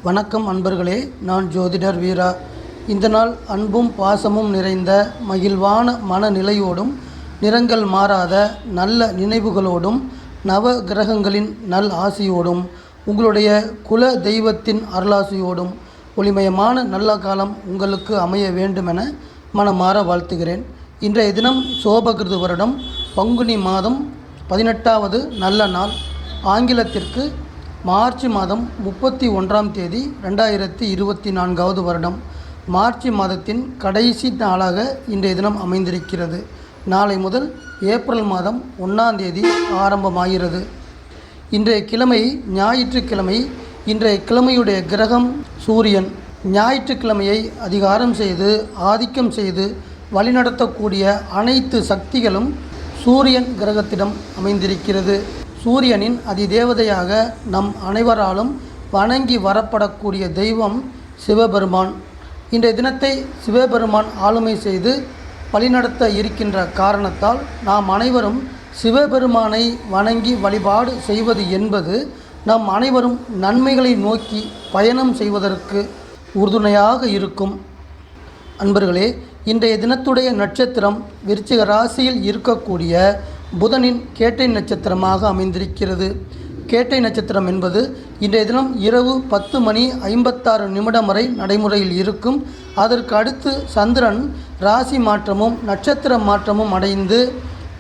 வணக்கம் அன்பர்களே, நான் ஜோதிடர் வீரா. இந்த நாள் அன்பும் பாசமும் நிறைந்த மகிழ்வான மனநிலையோடும் நிறங்கள் மாறாத நல்ல நினைவுகளோடும் நவ கிரகங்களின் நல் ஆசியோடும் உங்களுடைய குல தெய்வத்தின் அருளாசியோடும் ஒளிமயமான நல்ல காலம் உங்களுக்கு அமைய வேண்டுமென மனமாற வாழ்த்துகிறேன். இன்றைய தினம் சோபகிருது வருடம் பங்குனி மாதம் 18வது நல்ல நாள். ஆங்கிலத்திற்கு மார்ச் மாதம் 31ஆம் தேதி 2024வது வருடம். மார்ச் மாதத்தின் கடைசி நாளாக இன்றைய தினம் அமைந்திருக்கிறது. நாளை முதல் ஏப்ரல் மாதம் 1ஆம் தேதி ஆரம்பமாகிறது. இன்றைய கிழமை ஞாயிற்றுக்கிழமை. இன்றைய கிழமையுடைய கிரகம் சூரியன். ஞாயிற்றுக்கிழமையை அதிகாரம் செய்து ஆதிக்கம் செய்து வழிநடத்தக்கூடிய அனைத்து சக்திகளும் சூரியன் கிரகத்திடம் அமைந்திருக்கிறது. சூரியனின் அதிதேவதையாக நம் அனைவராலும் வணங்கி வரப்படக்கூடிய தெய்வம் சிவபெருமான். இன்றைய தினத்தை சிவபெருமான் ஆளுமை செய்து வழிநடத்த இருக்கின்ற காரணத்தால் நாம் அனைவரும் சிவபெருமானை வணங்கி வழிபாடு செய்வது என்பது நம் அனைவரும் நன்மைகளை நோக்கி பயணம் செய்வதற்கு உறுதுணையாக இருக்கும். அன்பர்களே, இன்றைய தினத்துடைய நட்சத்திரம் விருச்சிக ராசியில் இருக்கக்கூடிய புதனின் கேட்டை நட்சத்திரமாக அமைந்திருக்கிறது. கேட்டை நட்சத்திரம் என்பது இன்றைய தினம் இரவு 10:56 வரை நடைமுறையில் இருக்கும். அதற்கு அடுத்து சந்திரன் ராசி மாற்றமும் நட்சத்திர மாற்றமும் அடைந்து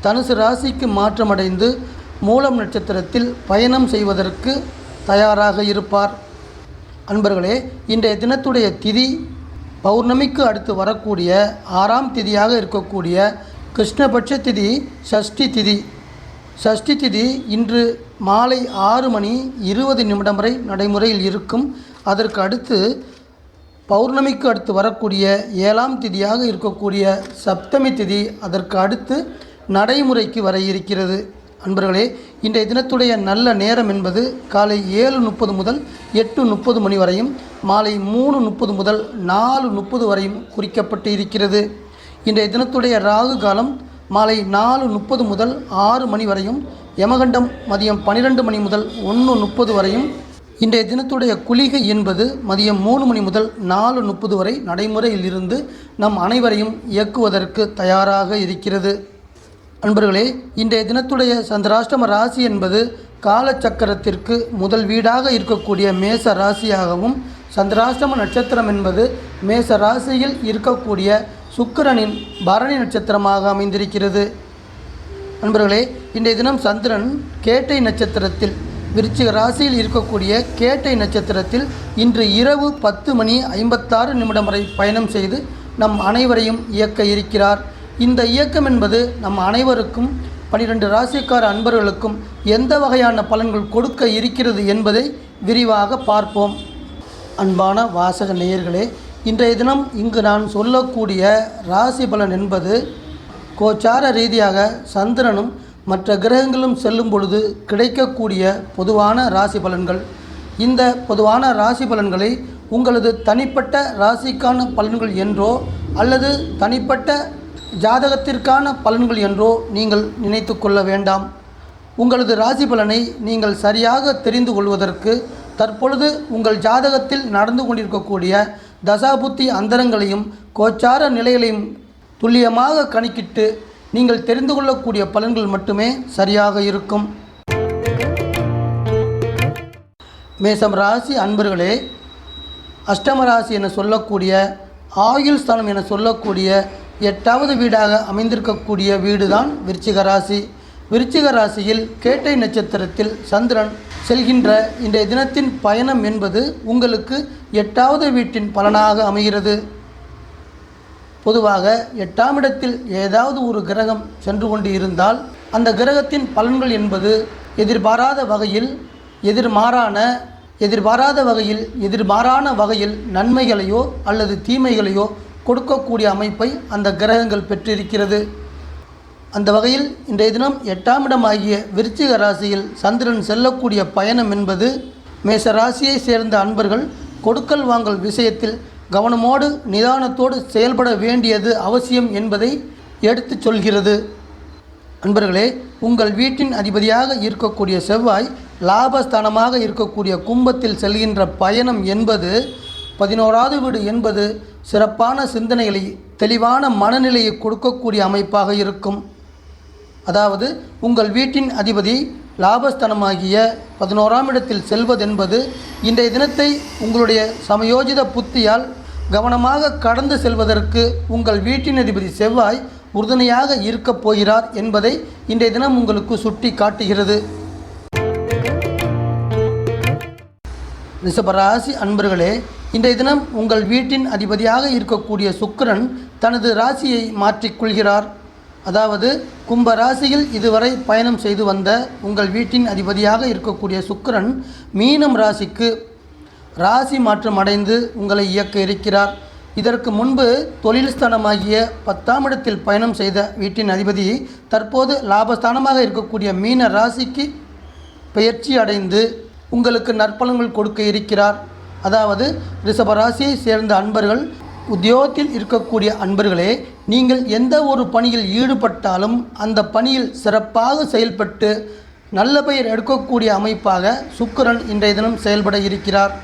தனுசு ராசிக்கு மாற்றமடைந்து மூலம் நட்சத்திரத்தில் பயணம் செய்வதற்கு தயாராக இருப்பார். அன்பர்களே, இன்றைய தினத்துடைய திதி பௌர்ணமிக்கு அடுத்து வரக்கூடிய 6ஆம் திதியாக இருக்கக்கூடிய கிருஷ்ணபட்ச திதி சஷ்டி திதி. சஷ்டி திதி இன்று மாலை 6:20 வரை நடைமுறையில் இருக்கும். அதற்கு அடுத்து பௌர்ணமிக்கு அடுத்து வரக்கூடிய 7ஆம் திதியாக இருக்கக்கூடிய சப்தமி திதி அதற்கு அடுத்து நடைமுறைக்கு வர இருக்கிறது. அன்பர்களே, இன்றைய தினத்துடைய நல்ல நேரம் என்பது காலை 7:30 முதல் 8:30 மணி வரையும் மாலை 3:30 முதல் 4:30 வரையும் குறிக்கப்பட்டு இருக்கிறது. இன்றைய தினத்துடைய ராகு காலம் மாலை 4:30 முதல் 6 மணி வரையும், யமகண்டம் மதியம் 12 மணி முதல் 1:30 வரையும், இன்றைய தினத்துடைய குளிகை என்பது மதியம் 3 மணி முதல் 4:30 வரை நடைமுறையில் இருந்து நம் அனைவரையும் இயக்குவதற்கு தயாராக இருக்கிறது. அன்பர்களே, இன்றைய தினத்துடைய சந்திராஷ்டம ராசி என்பது காலச்சக்கரத்திற்கு முதல் வீடாக இருக்கக்கூடிய மேச ராசியாகவும், சந்திராஷ்டம நட்சத்திரம் என்பது மேச ராசியில் இருக்கக்கூடிய சுக்கிரனின் பரணி நட்சத்திரமாக அமைந்திருக்கிறது. நண்பர்களே, இன்றைய தினம் சந்திரன் கேட்டை நட்சத்திரத்தில் விருச்சிக ராசியில் இருக்கக்கூடிய கேட்டை நட்சத்திரத்தில் இன்று இரவு 10:56 வரை பயணம் செய்து நம் அனைவரையும் இயக்க இருக்கிறார். இந்த இயக்கம் என்பது நம் அனைவருக்கும் 12 ராசிக்கார அன்பர்களுக்கும் எந்த வகையான பலன்கள் கொடுக்க இருக்கிறது என்பதை விரிவாக பார்ப்போம். அன்பான வாசக நேயர்களே, இன்றைய தினம் இங்கு நான் சொல்லக்கூடிய ராசி பலன் என்பது கோச்சார ரீதியாக சந்திரனும் மற்ற கிரகங்களும் செல்லும் பொழுது கிடைக்கக்கூடிய பொதுவான ராசி பலன்கள். இந்த பொதுவான ராசி பலன்களை உங்களது தனிப்பட்ட ராசிக்கான பலன்கள் என்றோ அல்லது தனிப்பட்ட ஜாதகத்திற்கான பலன்கள் என்றோ நீங்கள் நினைத்து கொள்ள வேண்டாம். உங்களது ராசி பலனை நீங்கள் சரியாக தெரிந்து கொள்வதற்கு தற்பொழுது உங்கள் ஜாதகத்தில் நடந்து கொண்டிருக்கக்கூடிய தசாபுத்தி அந்தரங்களையும் கோச்சார நிலைகளையும் துல்லியமாக கணக்கிட்டு நீங்கள் தெரிந்து கொள்ளக்கூடிய பலன்கள் மட்டுமே சரியாக இருக்கும். மேசம் ராசி அன்பர்களே, அஷ்டம ராசி என சொல்லக்கூடிய ஆயுள் ஸ்தானம் என சொல்லக்கூடிய 8வது வீடாக அமைந்திருக்கக்கூடிய வீடுதான் விருச்சிக ராசி. விருச்சிக ராசியில் கேட்டை நட்சத்திரத்தில் சந்திரன் செல்கின்ற இன்றைய தினத்தின் பயணம் என்பது உங்களுக்கு 8வது வீட்டின் பலனாக அமைகிறது. பொதுவாக 8ஆம் இடத்தில் ஏதாவது ஒரு கிரகம் சென்று கொண்டு இருந்தால் அந்த கிரகத்தின் பலன்கள் என்பது எதிர்பாராத வகையில் நன்மைகளையோ அல்லது தீமைகளையோ கொடுக்கக்கூடிய அமைப்பை அந்த கிரகங்கள் பெற்றிருக்கிறது. அந்த வகையில் இன்றைய தினம் 8ஆம் இடமாகிய விருச்சிக ராசியில் சந்திரன் செல்லக்கூடிய பயணம் என்பது மேச ராசியை சேர்ந்த அன்பர்கள் கொடுக்கல் வாங்கல் விஷயத்தில் கவனமோடு நிதானத்தோடு செயல்பட வேண்டியது அவசியம் என்பதை எடுத்துச் சொல்கிறது. அன்பர்களே, உங்கள் வீட்டின் அதிபதியாக இருக்கக்கூடிய செவ்வாய் லாபஸ்தானமாக இருக்கக்கூடிய கும்பத்தில் செல்கின்ற பயணம் என்பது 11வது வீடு என்பது சிறப்பான சிந்தனைகளை, தெளிவான மனநிலையை கொடுக்கக்கூடிய அமைப்பாக இருக்கும். அதாவது உங்கள் வீட்டின் அதிபதி லாபஸ்தானமாகிய 11ஆம் இடத்தில் செல்வதென்பது இன்றைய தினத்தை உங்களுடைய சமயோஜித புத்தியால் கவனமாக கடந்து செல்வதற்கு உங்கள் வீட்டின் அதிபதி செவ்வாய் உறுதுணையாக இருக்கப் போகிறார் என்பதை இன்றைய தினம் உங்களுக்கு சுட்டி காட்டுகிறது. ரிஷபராசி அன்பர்களே, இன்றைய தினம் உங்கள் வீட்டின் அதிபதியாக இருக்கக்கூடிய சுக்கிரன் தனது ராசியை மாற்றிக்கொள்கிறார். அதாவது கும்ப ராசியில் இதுவரை பயணம் செய்து வந்த உங்கள் வீட்டின் அதிபதியாக இருக்கக்கூடிய சுக்கிரன் மீனம் ராசிக்கு ராசி மாற்றம் அடைந்து உங்களை இயக்க இருக்கிறார். இதற்கு முன்பு தொழில் ஸ்தானமாகிய 10ஆம் இடத்தில் பயணம் செய்த வீட்டின் அதிபதி தற்போது லாபஸ்தானமாக இருக்கக்கூடிய மீன ராசிக்கு பெயர்ச்சி அடைந்து உங்களுக்கு நற்பலன்கள் கொடுக்க இருக்கிறார். அதாவது ரிஷபராசியை சேர்ந்த அன்பர்கள், உத்தியோகத்தில் இருக்கக்கூடிய அன்பர்களே, நீங்கள் எந்த ஒரு பணியில் ஈடுபட்டாலும் அந்த பணியில் சிறப்பாக செயல்பட்டு நல்ல பெயர் எடுக்கக்கூடிய அமைப்பாக சுக்கிரன் இன்றைய தினம் செயல்பட இருக்கிறார்.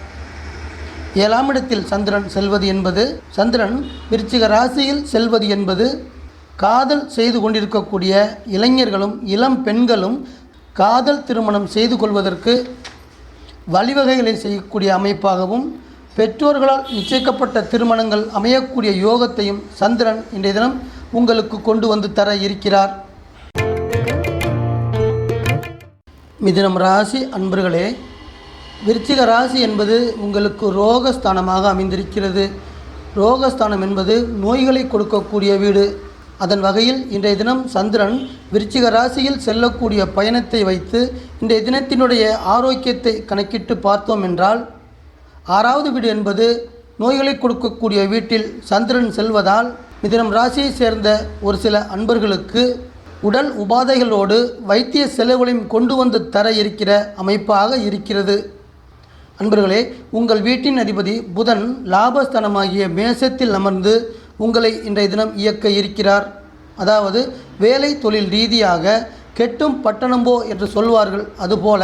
7ஆம் இடத்தில் சந்திரன் செல்வது என்பது, சந்திரன் விருச்சிக ராசியில் செல்வது என்பது காதல் செய்து கொண்டிருக்கக்கூடிய இளைஞர்களும் இளம் பெண்களும் காதல் திருமணம் செய்து கொள்வதற்கு வழிவகைகளை செய்யக்கூடிய அமைப்பாகவும், பெற்றோர்களால் நிச்சயிக்கப்பட்ட திருமணங்கள் அமையக்கூடிய யோகத்தையும் சந்திரன் இன்றைய தினம் உங்களுக்கு கொண்டு வந்து தர இருக்கிறார். மிதுனம் ராசி அன்பர்களே, விருச்சிக ராசி என்பது உங்களுக்கு ரோகஸ்தானமாக அமைந்திருக்கிறது. ரோகஸ்தானம் என்பது நோய்களை கொடுக்கக்கூடிய வீடு. அதன் வகையில் இன்றைய தினம் சந்திரன் விருச்சிக ராசியில் செல்லக்கூடிய பயணத்தை வைத்து இன்றைய தினத்தினுடைய ஆரோக்கியத்தை கணக்கிட்டு பார்த்தோம் என்றால், 6வது வீடு என்பது நோய்களை கொடுக்கக்கூடிய வீட்டில் சந்திரன் செல்வதால் மிதுனம் ராசியை சேர்ந்த ஒரு சில அன்பர்களுக்கு உடல் உபாதைகளோடு வைத்திய செலவுகளையும் கொண்டு வந்து தர இருக்கிற அமைப்பாக இருக்கிறது. அன்பர்களே, உங்கள் வீட்டின் அதிபதி புதன் லாபஸ்தானமாகிய மேசத்தில் அமர்ந்து உங்களை இன்றைய தினம் இயக்க இருக்கிறார். அதாவது வேலை தொழில் ரீதியாக கெட்டும் பட்டணம்போ என்று சொல்வார்கள். அதுபோல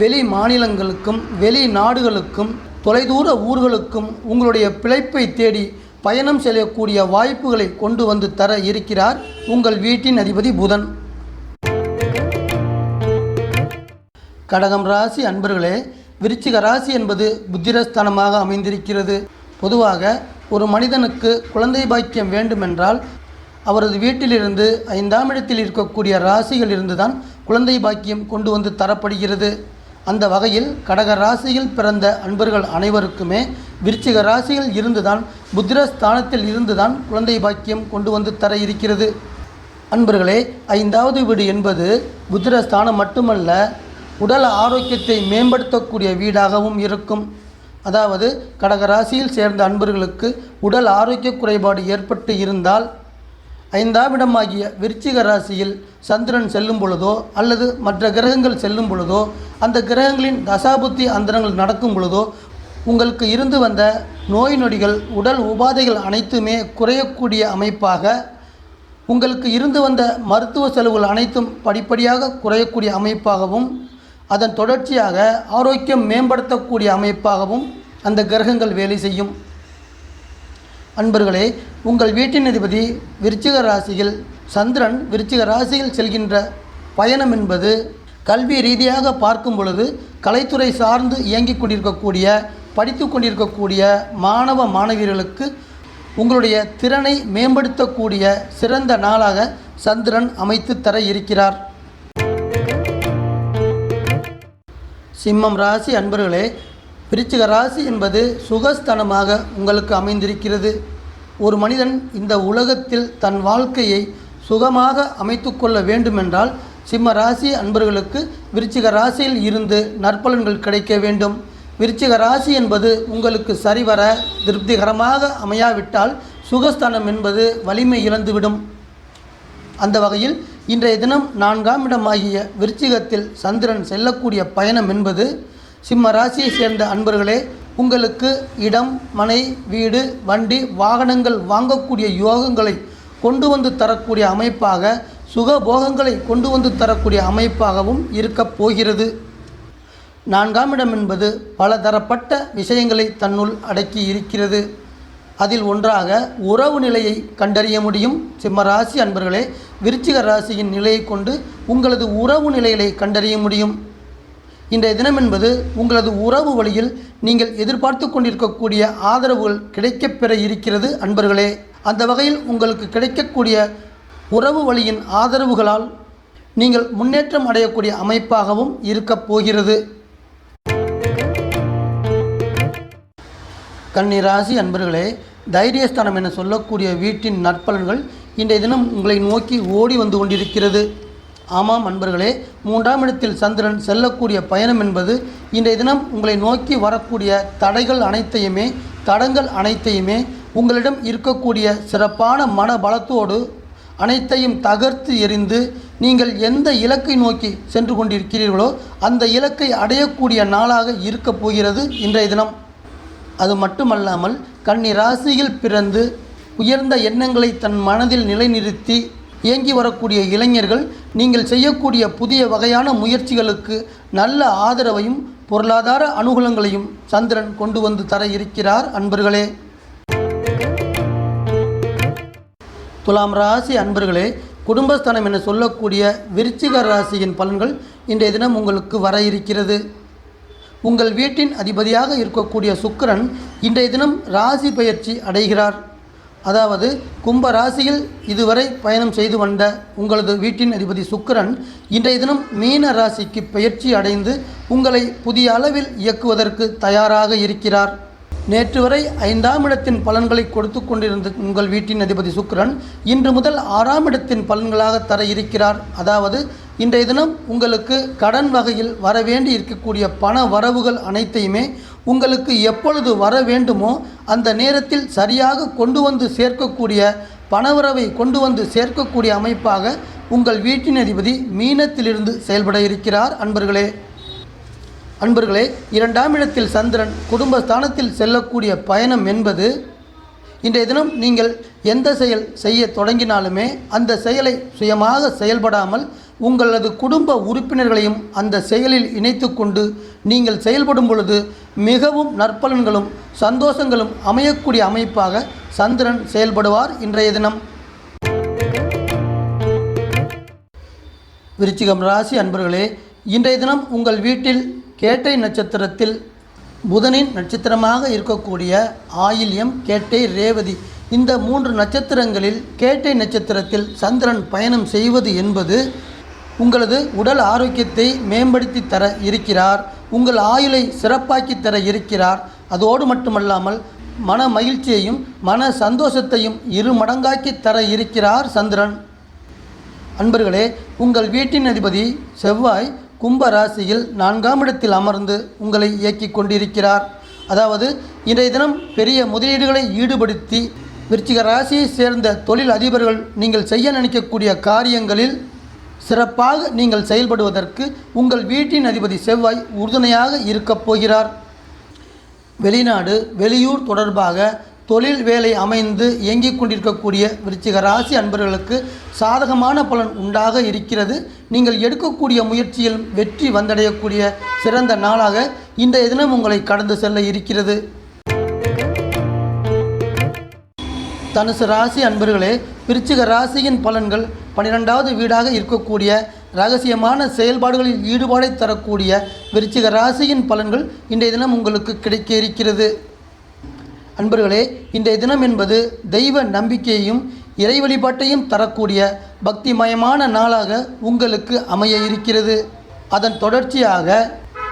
வெளி மாநிலங்களுக்கும் வெளி நாடுகளுக்கும் தொலைதூர ஊர்களுக்கும் உங்களுடைய பிழைப்பை தேடி பயணம் செய்யக்கூடிய வாய்ப்புகளை கொண்டு வந்து தர இருக்கிறார் உங்கள் வீட்டின் அதிபதி புதன். கடகம் ராசி அன்பர்களே, விருச்சிக ராசி என்பது புத்திரஸ்தானமாக அமைந்திருக்கிறது. பொதுவாக ஒரு மனிதனுக்கு குழந்தை பாக்கியம் வேண்டுமென்றால் அவரது வீட்டிலிருந்து 5ஆம் இடத்தில் இருக்கக்கூடிய ராசிகள் இருந்துதான் குழந்தை பாக்கியம் கொண்டு வந்து தரப்படுகிறது. அந்த வகையில் கடக ராசியில் பிறந்த அன்பர்கள் அனைவருக்குமே விருச்சிக ராசியில் இருந்துதான் புத்திரஸ்தானத்தில் இருந்துதான் குழந்தை பாக்கியம் கொண்டு வந்து தர இருக்கிறது. அன்பர்களே, 5வது வீடு என்பது புத்திரஸ்தானம் மட்டுமல்ல, உடல் ஆரோக்கியத்தை மேம்படுத்தக்கூடிய வீடாகவும் இருக்கும். அதாவது கடகராசியில் சேர்ந்த அன்பர்களுக்கு உடல் ஆரோக்கிய குறைபாடு ஏற்பட்டு இருந்தால் 5ஆம் இடமாகிய விருச்சிக ராசியில் சந்திரன் செல்லும் பொழுதோ அல்லது மற்ற கிரகங்கள் செல்லும் பொழுதோ, அந்த கிரகங்களின் தசாபுத்தி அந்தரங்கள் நடக்கும் பொழுதோ உங்களுக்கு இருந்து வந்த நோய் நொடிகள், உடல் உபாதைகள் அனைத்துமே குறையக்கூடிய அமைப்பாக, உங்களுக்கு இருந்து வந்த மருத்துவ செலவுகள் அனைத்தும் படிப்படியாக குறையக்கூடிய அமைப்பாகவும், அதன் தொடர்ச்சியாக ஆரோக்கியம் மேம்படுத்தக்கூடிய அமைப்பாகவும் அந்த கிரகங்கள் வேலை செய்யும். அன்பர்களே, உங்கள் வீட்டின் அதிபதி விருச்சிக ராசியில் சந்திரன் விருச்சிக ராசியில் செல்கின்ற பயணம் என்பது கல்வி ரீதியாக பார்க்கும் பொழுது கலைத்துறை சார்ந்து இயங்கிக் கொண்டிருக்கக்கூடிய, படித்து கொண்டிருக்கக்கூடிய மாணவ மாணவியர்களுக்கு உங்களுடைய திறனை மேம்படுத்தக்கூடிய சிறந்த நாளாக சந்திரன் அமைத்து தர இருக்கிறார். சிம்மம் ராசி அன்பர்களே, விருச்சிக ராசி என்பது சுகஸ்தானமாக உங்களுக்கு அமைந்திருக்கிறது. ஒரு மனிதன் இந்த உலகத்தில் தன் வாழ்க்கையை சுகமாக அமைத்து கொள்ள வேண்டுமென்றால் சிம்ம ராசி அன்பர்களுக்கு விருச்சிக ராசியில் இருந்து நற்பலன்கள் கிடைக்க வேண்டும். விருச்சிக ராசி என்பது உங்களுக்கு சரிவர திருப்திகரமாக அமையாவிட்டால் சுகஸ்தானம் என்பது வலிமை இழந்துவிடும். அந்த வகையில் இன்றைய தினம் 4ஆம் இடமாகிய விருச்சிகத்தில் சந்திரன் செல்லக்கூடிய பயணம் என்பது சிம்ம ராசியை சேர்ந்த அன்பர்களே, உங்களுக்கு இடம், மனை, வீடு, வண்டி, வாகனங்கள் வாங்கக்கூடிய யோகங்களை கொண்டு வந்து தரக்கூடிய அமைப்பாக, சுகபோகங்களை கொண்டு வந்து தரக்கூடிய அமைப்பாகவும் இருக்கப் போகிறது. 4ஆம் இடம் என்பது பலதரப்பட்ட விஷயங்களை தன்னுள் அடக்கி இருக்கிறது. அதில் ஒன்றாக உறவு நிலையை கண்டறிய முடியும். சிம்ம ராசி அன்பர்களே, விருச்சிக ராசியின் நிலையை கொண்டு உங்களது உறவு நிலைகளை கண்டறிய முடியும். இன்றைய தினம் என்பது உங்களது உறவு வழியில் நீங்கள் எதிர்பார்த்து கொண்டிருக்கக்கூடிய ஆதரவுகள் கிடைக்கப்பெற இருக்கிறது அன்பர்களே. அந்த வகையில் உங்களுக்கு கிடைக்கக்கூடிய உறவு வழியின் ஆதரவுகளால் நீங்கள் முன்னேற்றம் அடையக்கூடிய அமைப்பாகவும் இருக்கப் போகிறது. கன்னி ராசி அன்பர்களே, தைரியஸ்தானம் என சொல்லக்கூடிய வீட்டின் நற்பலன்கள் இன்றைய தினம் உங்களை நோக்கி ஓடி வந்து கொண்டிருக்கிறது. ஆமாம் அன்பர்களே, 3ஆம் இடத்தில் சந்திரன் செல்லக்கூடிய பயணம் என்பது இன்றைய தினம் உங்களை நோக்கி வரக்கூடிய தடங்கள் அனைத்தையுமே உங்களிடம் இருக்கக்கூடிய சிறப்பான மன பலத்தோடு அனைத்தையும் தகர்த்து எறிந்து நீங்கள் எந்த இலக்கை நோக்கி சென்று கொண்டிருக்கிறீர்களோ அந்த இலக்கை அடையக்கூடிய நாளாக இருக்கப் போகிறது இன்றைய தினம். அது மட்டுமல்லாமல் கன்னி ராசியில் பிறந்து உயர்ந்த எண்ணங்களை தன் மனதில் நிலைநிறுத்தி இயங்கி வரக்கூடிய இளைஞர்கள் நீங்கள் செய்யக்கூடிய புதிய வகையான முயற்சிகளுக்கு நல்ல ஆதரவையும் பொருளாதார அனுகூலங்களையும் சந்திரன் கொண்டு வந்து தர இருக்கிறார் அன்பர்களே. துலாம் ராசி அன்பர்களே, குடும்பஸ்தானம் என சொல்லக்கூடிய விருச்சிக ராசியின் பலன்கள் இன்றைய தினம் உங்களுக்கு வர இருக்கிறது. உங்கள் வீட்டின் அதிபதியாக இருக்கக்கூடிய சுக்கிரன் இன்றைய தினம் ராசி பெயர்ச்சி அடைகிறார். அதாவது கும்ப ராசியில் இதுவரை பயணம் செய்து வந்த உங்களது வீட்டின் அதிபதி சுக்கிரன் இன்றைய தினம் மீன ராசிக்கு பெயர்ச்சி அடைந்து உங்களை புதிய அளவில் இயக்குவதற்கு தயாராக இருக்கிறார். நேற்று வரை 5ஆம் இடத்தின் பலன்களை கொடுத்து கொண்டிருந்த உங்கள் வீட்டின் அதிபதி சுக்கிரன் இன்று முதல் 6ஆம் இடத்தின் பலன்களாக தர இருக்கிறார். அதாவது இன்றைய தினம் உங்களுக்கு கடன் வகையில் வரவேண்டி இருக்கக்கூடிய பண வரவுகள் அனைத்தையுமே உங்களுக்கு எப்பொழுது வர வேண்டுமோ அந்த நேரத்தில் சரியாக கொண்டு வந்து சேர்க்கக்கூடிய பணவரவை கொண்டு வந்து சேர்க்கக்கூடிய அமைப்பாக உங்கள் வீட்டின் அதிபதி மீனத்திலிருந்து செயல்பட இருக்கிறார் அன்பர்களே. 2ஆம் இடத்தில் சந்திரன் குடும்பஸ்தானத்தில் செல்லக்கூடிய பயணம் என்பது இன்றைய தினம் நீங்கள் எந்த செயல் செய்ய தொடங்கினாலுமே அந்த செயலை சுயமாக செயல்படாமல் உங்களது குடும்ப உறுப்பினர்களையும் அந்த செயலில் இணைத்து கொண்டு நீங்கள் செயல்படும் பொழுது மிகவும் நற்பலன்களும் சந்தோஷங்களும் அமையக்கூடிய அமைப்பாக சந்திரன் செயல்படுவார் இன்றைய தினம். விருச்சிகம் ராசி அன்பர்களே, இன்றைய தினம் உங்கள் வீட்டில் கேட்டை நட்சத்திரத்தில் புதனின் நட்சத்திரமாக இருக்கக்கூடிய ஆயில்யம், கேட்டை, ரேவதி இந்த 3 நட்சத்திரங்களில் கேட்டை நட்சத்திரத்தில் சந்திரன் பயணம் செய்வது என்பது உங்களது உடல் ஆரோக்கியத்தை மேம்படுத்தி தர இருக்கிறார். உங்கள் ஆயுளை சிறப்பாக்கி தர இருக்கிறார். அதோடு மட்டுமல்லாமல் மன மகிழ்ச்சியையும் மன சந்தோஷத்தையும் 2 மடங்காக்கி தர இருக்கிறார் சந்திரன். அன்பர்களே, உங்கள் வீட்டின் அதிபதி செவ்வாய் கும்ப ராசியில் 4ஆம் இடத்தில் அமர்ந்து உங்களை இயக்கி கொண்டிருக்கிறார். அதாவது இன்றைய தினம் பெரிய முதலீடுகளை ஈடுபடுத்தி விருச்சிக ராசியை சேர்ந்த தொழில் அதிபர்கள் நீங்கள் செய்ய நினைக்கக்கூடிய காரியங்களில் சிறப்பாக நீங்கள் செயல்படுவதற்கு உங்கள் வீட்டின் அதிபதி செவ்வாய் உறுதுணையாக இருக்கப் போகிறார். வெளிநாடு வெளியூர் தொடர்பாக தொழில் வேலை அமைந்து இயங்கிக் கொண்டிருக்கக்கூடிய விருச்சிக ராசி அன்பர்களுக்கு சாதகமான பலன் உண்டாக இருக்கிறது. நீங்கள் எடுக்கக்கூடிய முயற்சியில் வெற்றி வந்தடையக்கூடிய சிறந்த நாளாக இன்றைய தினம் உங்களை கடந்து செல்ல இருக்கிறது. தனுசு ராசி அன்பர்களே, விருச்சிக ராசியின் பலன்கள் 12வது வீடாக இருக்கக்கூடிய இரகசியமான செயல்பாடுகளில் ஈடுபாடை தரக்கூடிய விருச்சிக ராசியின் பலன்கள் இன்றைய தினம் உங்களுக்கு கிடைக்க இருக்கிறது. அன்பர்களே, இன்றைய தினம் என்பது தெய்வ நம்பிக்கையையும் இறை வழிபாட்டையும் தரக்கூடிய பக்திமயமான நாளாக உங்களுக்கு அமைய இருக்கிறது. அதன் தொடர்ச்சியாக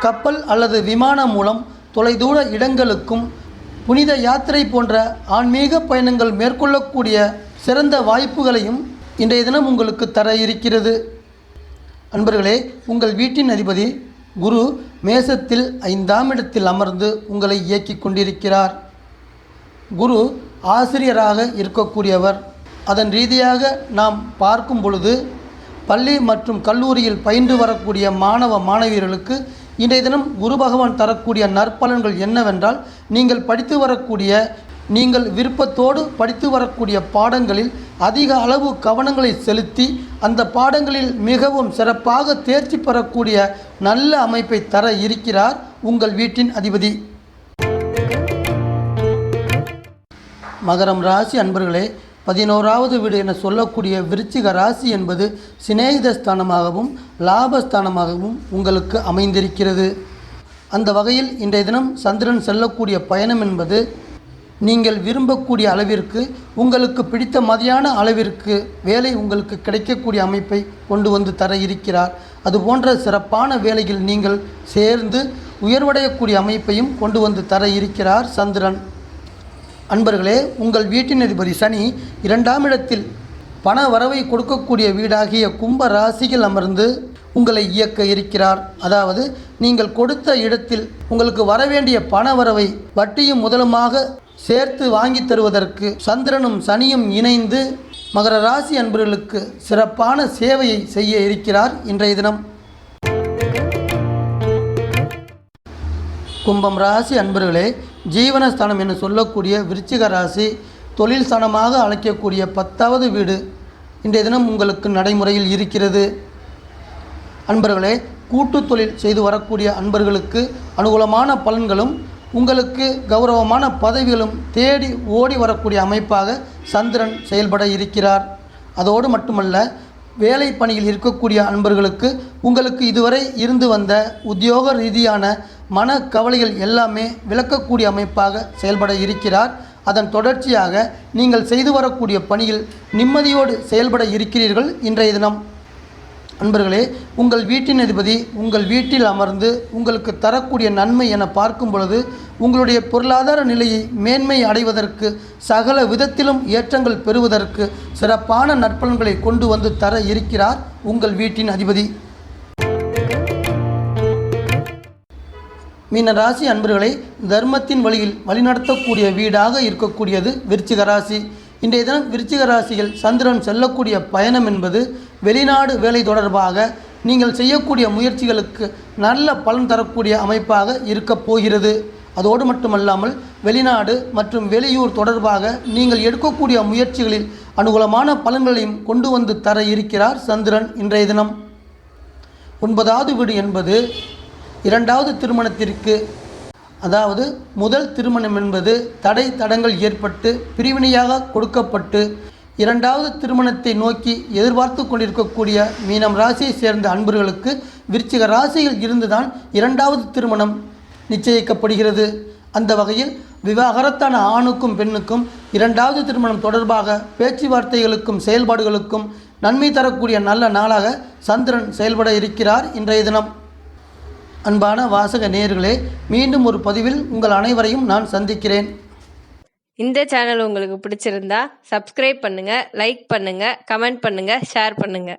கப்பல் அல்லது விமானம் மூலம் தொலைதூர இடங்களுக்கும் புனித யாத்திரை போன்ற ஆன்மீக பயணங்கள் மேற்கொள்ளக்கூடிய சிறந்த வாய்ப்புகளையும் இன்றைய தினம் உங்களுக்கு தர இருக்கிறது. அன்பர்களே, உங்கள் வீட்டின் அதிபதி குரு மேசத்தில் 5ஆம் இடத்தில் அமர்ந்து உங்களை இயக்கி கொண்டிருக்கிறார். குரு ஆசிரியராக இருக்கக்கூடியவர். அதன் ரீதியாக நாம் பார்க்கும் பொழுது பள்ளி மற்றும் கல்லூரியில் பயின்று வரக்கூடிய மாணவ மாணவியர்களுக்கு இன்றைய தினம் குரு பகவான் தரக்கூடிய நற்பலன்கள் என்னவென்றால், நீங்கள் விருப்பத்தோடு படித்து வரக்கூடிய பாடங்களில் அதிக அளவு கவனங்களை செலுத்தி அந்த பாடங்களில் மிகவும் சிறப்பாக தேர்ச்சி பெறக்கூடிய நல்ல அமைப்பை தர இருக்கிறார் உங்கள் வீட்டின் அதிபதி. மகரம் ராசி அன்பர்களே, 11வது வீடு என சொல்லக்கூடிய விருச்சிக ராசி என்பது சிநேகித ஸ்தானமாகவும் லாபஸ்தானமாகவும் உங்களுக்கு அமைந்திருக்கிறது. அந்த வகையில் இன்றைய தினம் சந்திரன் செல்லக்கூடிய பயணம் என்பது நீங்கள் விரும்பக்கூடிய அளவிற்கு, உங்களுக்கு பிடித்த மதியான அளவிற்கு வேலை உங்களுக்கு கிடைக்கக்கூடிய அமைப்பை கொண்டு வந்து தர இருக்கிறார். அதுபோன்ற சிறப்பான வேலையில் நீங்கள் சேர்ந்து உயர்வடையக்கூடிய அமைப்பையும் கொண்டு வந்து தர இருக்கிறார் சந்திரன். அன்பர்களே, உங்கள் வீட்டின் அதிபதி சனி 2ஆம் இடத்தில் பண வரவை கொடுக்கக்கூடிய வீடாகிய கும்ப ராசியில் அமர்ந்து உங்களை இயக்க இருக்கிறார். அதாவது நீங்கள் கொடுத்த இடத்தில் உங்களுக்கு வரவேண்டிய பண வரவை வட்டியும் முதலுமாக சேர்த்து வாங்கி தருவதற்கு சந்திரனும் சனியும் இணைந்து மகர ராசி அன்பர்களுக்கு சிறப்பான சேவையை செய்ய இருக்கிறார் இன்றைய தினம். கும்பம் ராசி அன்பர்களே, ஜீவனஸ்தானம் என்று சொல்லக்கூடிய விருச்சிக ராசி தொழில் ஸ்தானமாக அழைக்கக்கூடிய 10வது வீடு இன்றைய தினம் உங்களுக்கு நடைமுறையில் இருக்கிறது. அன்பர்களே, கூட்டு தொழில் செய்து வரக்கூடிய அன்பர்களுக்கு அனுகூலமான பலன்களும் உங்களுக்கு கௌரவமான பதவிகளும் தேடி ஓடி வரக்கூடிய அமைப்பாக சந்திரன் செயல்பட இருக்கிறார். அதோடு மட்டுமல்ல, வேலை பணியில் இருக்கக்கூடிய அன்பர்களுக்கு உங்களுக்கு இதுவரை இருந்து வந்த உத்தியோக ரீதியான மன கவலைகள் எல்லாமே விலக்கக்கூடிய அமைப்பாக செயல்பட இருக்கிறார். அதன் தொடர்ச்சியாக நீங்கள் செய்து வரக்கூடிய பணியில் நிம்மதியோடு செயல்பட இருக்கிறீர்கள் இன்றைய தினம். அன்பர்களே, உங்கள் வீட்டின் அதிபதி உங்கள் வீட்டில் அமர்ந்து உங்களுக்கு தரக்கூடிய நன்மை என பார்க்கும் பொழுது உங்களுடைய பொருளாதார நிலையை மேன்மை அடைவதற்கு, சகல விதத்திலும் ஏற்றங்கள் பெறுவதற்கு சிறப்பான நற்பலன்களை கொண்டு வந்து தர இருக்கிறார் உங்கள் வீட்டின் அதிபதி. மீன ராசி அன்பர்களை தர்மத்தின் வழியில் வழிநடத்தக்கூடிய வீடாக இருக்கக்கூடியது விருச்சிக ராசி. இன்றைய தினம் விருச்சிக ராசியில் சந்திரன் செல்லக்கூடிய பயணம் என்பது வெளிநாடு வேலை தொடர்பாக நீங்கள் செய்யக்கூடிய முயற்சிகளுக்கு நல்ல பலன் தரக்கூடிய அமைப்பாக இருக்கப் போகிறது. அதோடு மட்டுமல்லாமல் வெளிநாடு மற்றும் வெளியூர் தொடர்பாக நீங்கள் எடுக்கக்கூடிய முயற்சிகளில் அனுகூலமான பலன்களையும் கொண்டு வந்து தர இருக்கிறார் சந்திரன் இன்றைய தினம். 9வது வீடு என்பது 2வது திருமணத்திற்கு, அதாவது முதல் திருமணம் என்பது தடங்கள் ஏற்பட்டு பிரிவினையாக கொடுக்கப்பட்டு 2வது திருமணத்தை நோக்கி எதிர்பார்த்து கொண்டிருக்கக்கூடிய மீனம் ராசியை சேர்ந்த அன்பர்களுக்கு விருச்சிக ராசியில் இருந்துதான் 2வது திருமணம் நிச்சயிக்கப்படுகிறது. அந்த வகையில் விவாகரத்தான ஆணுக்கும் பெண்ணுக்கும் 2வது திருமணம் தொடர்பாக பேச்சுவார்த்தைகளுக்கும் செயல்பாடுகளுக்கும் நன்மை தரக்கூடிய நல்ல நாளாக சந்திரன் செயல்பட இருக்கிறார் இன்றைய தினம். அன்பான வாசக நேயர்களே, மீண்டும் ஒரு பதிவில் உங்கள் அனைவரையும் நான் சந்திக்கிறேன். இந்த சேனல் உங்களுக்கு பிடிச்சிருந்தா சப்ஸ்கிரைப் பண்ணுங்க, லைக் பண்ணுங்க, கமெண்ட் பண்ணுங்க, ஷேர் பண்ணுங்க.